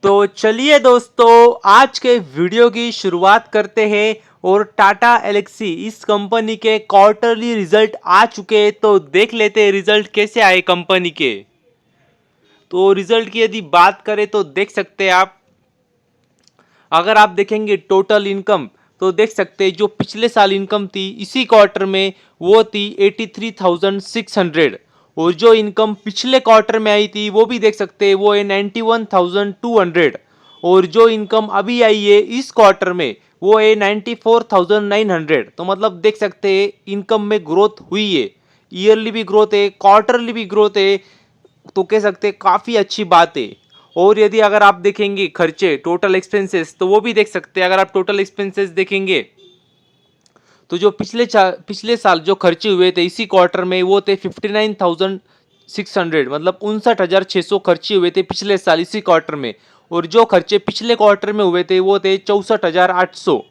तो चलिए दोस्तों, आज के वीडियो की शुरुआत करते हैं। और टाटा एलेक्सी इस कंपनी के क्वार्टरली रिजल्ट आ चुके हैं, तो देख लेते हैं रिजल्ट कैसे आए कंपनी के। तो रिजल्ट की यदि बात करें तो देख सकते हैं आप, अगर आप देखेंगे टोटल इनकम तो देख सकते हैं जो पिछले साल इनकम थी इसी क्वार्टर में वो थी 83,600। और जो इनकम पिछले क्वार्टर में आई थी वो भी देख सकते हैं वो है 91,200। और जो इनकम अभी आई है इस क्वार्टर में वो है 94,900। तो मतलब देख सकते हैं इनकम में ग्रोथ हुई है, ईयरली भी ग्रोथ है, क्वार्टरली भी ग्रोथ है। तो कह सकते हैं काफ़ी अच्छी बात है। और यदि अगर आप देखेंगे खर्चे टोटल एक्सपेंसेस तो वो भी देख सकते हैं। अगर आप टोटल एक्सपेंसेस देखेंगे तो जो पिछले साल जो खर्चे हुए थे इसी क्वार्टर में वो थे 59,600, मतलब 59,600 खर्चे हुए थे पिछले साल इसी क्वार्टर में। और जो खर्चे पिछले क्वार्टर में हुए थे वो थे 64,800।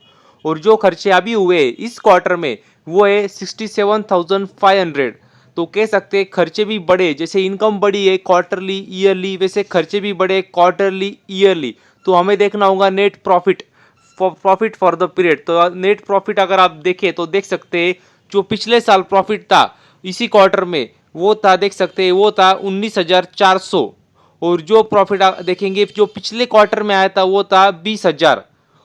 और जो खर्चे अभी हुए इस क्वार्टर में वो है 67,500। तो कह सकते हैं खर्चे भी बढ़े, जैसे इनकम बढ़ी है क्वार्टरली ईयरली वैसे खर्चे भी बढ़े क्वार्टरली ईयरली। तो हमें देखना होगा net profit for the period. तो नेट प्रॉफिट अगर आप देखें तो देख सकते हैं जो पिछले साल प्रॉफिट था इसी क्वार्टर में वो था, देख सकते हैं वो था 19,400। और जो प्रॉफिट देखेंगे जो पिछले क्वार्टर में आया था वो था 20,000।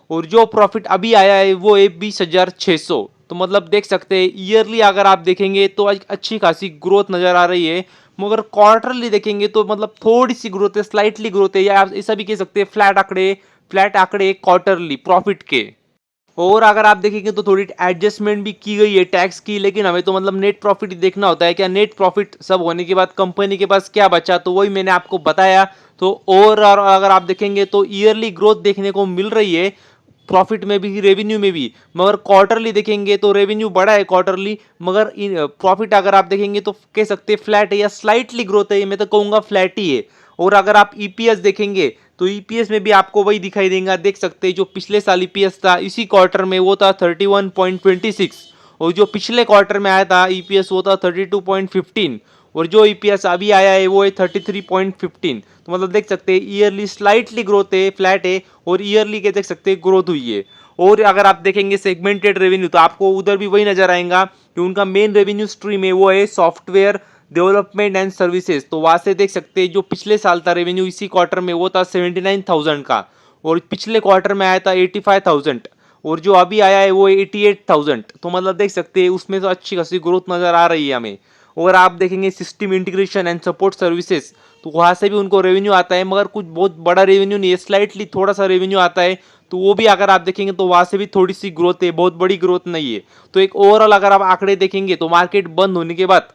और जो प्रॉफिट अभी आया है वो है 20,600। तो मतलब देख सकते हैं ईयरली अगर आप देखेंगे तो अच्छी खासी ग्रोथ नजर आ रही है। मगर क्वार्टरली देखेंगे तो मतलब थोड़ी सी ग्रोथ है, स्लाइटली ग्रोथ है, या आप ऐसा भी कह सकते हैं फ्लैट आंकड़े क्वार्टरली प्रॉफिट के। और अगर आप देखेंगे तो थोड़ी एडजस्टमेंट भी की गई है टैक्स की, लेकिन हमें तो मतलब नेट प्रॉफिट ही देखना होता है। क्या नेट प्रॉफिट सब होने के बाद कंपनी के पास क्या बचा, तो वही मैंने आपको बताया। तो और अगर आप देखेंगे तो ईयरली ग्रोथ देखने को मिल रही है, प्रॉफिट में भी रेवेन्यू में भी। मगर क्वार्टरली देखेंगे तो रेवेन्यू बढ़ा है क्वार्टरली, मगर प्रॉफिट अगर आप देखेंगे तो कह सकते हैं फ्लैट है या स्लाइटली ग्रोथ है, मैं तो कहूँगा फ्लैट ही है। और अगर आप ईपीएस देखेंगे तो ईपीएस में भी आपको वही दिखाई देगा, देख सकते हैं जो पिछले साल ईपीएस था इसी क्वार्टर में वो था 31.26। और जो पिछले क्वार्टर में आया था ईपीएस वो था 32.15। और जो ईपीएस अभी आया है वो है 33.15। तो मतलब देख सकते हैं ईयरली स्लाइटली ग्रोथ है, फ्लैट है, और ईयरली के देख सकते हैं ग्रोथ हुई है। और अगर आप देखेंगे सेगमेंटेड रेवेन्यू तो आपको उधर भी वही नजर आएगा कि उनका मेन रेवेन्यू स्ट्रीम है वो है सॉफ्टवेयर डेवलपमेंट एंड सर्विसेज। तो वहां से देख सकते हैं जो पिछले साल था रेवेन्यू इसी क्वार्टर में वो था 79,000 का, और पिछले क्वार्टर में आया था 85,000। और जो अभी आया है वो 88,000। तो मतलब देख सकते हैं उसमें तो अच्छी खासी ग्रोथ नजर आ रही है हमें। और आप देखेंगे system integration and support services तो वहां से भी उनको रेवेन्यू आता है, मगर कुछ बहुत बड़ा रेवेन्यू नहीं है, स्लाइटली थोड़ा सा रेवेन्यू आता है। तो वो भी अगर आप देखेंगे तो वहां से भी थोड़ी सी ग्रोथ है, बहुत बड़ी ग्रोथ नहीं है। तो एक ओवरऑल अगर आप आंकड़े देखेंगे तो मार्केट बंद होने के बाद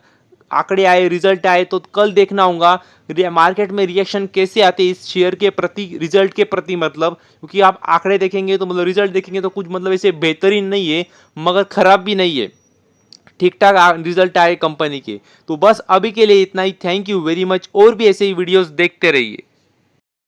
आंकड़े आए, रिजल्ट आए, तो कल देखना होगा मार्केट में रिएक्शन कैसे आते हैं इस शेयर के प्रति, रिजल्ट के प्रति। मतलब क्योंकि आप आंकड़े देखेंगे तो मतलब रिजल्ट देखेंगे तो कुछ मतलब ऐसे बेहतरीन नहीं है मगर खराब भी नहीं है, ठीक ठाक रिजल्ट आए कंपनी के। तो बस अभी के लिए इतना ही। Thank you very much. और भी ऐसे ही वीडियोस देखते रहिए।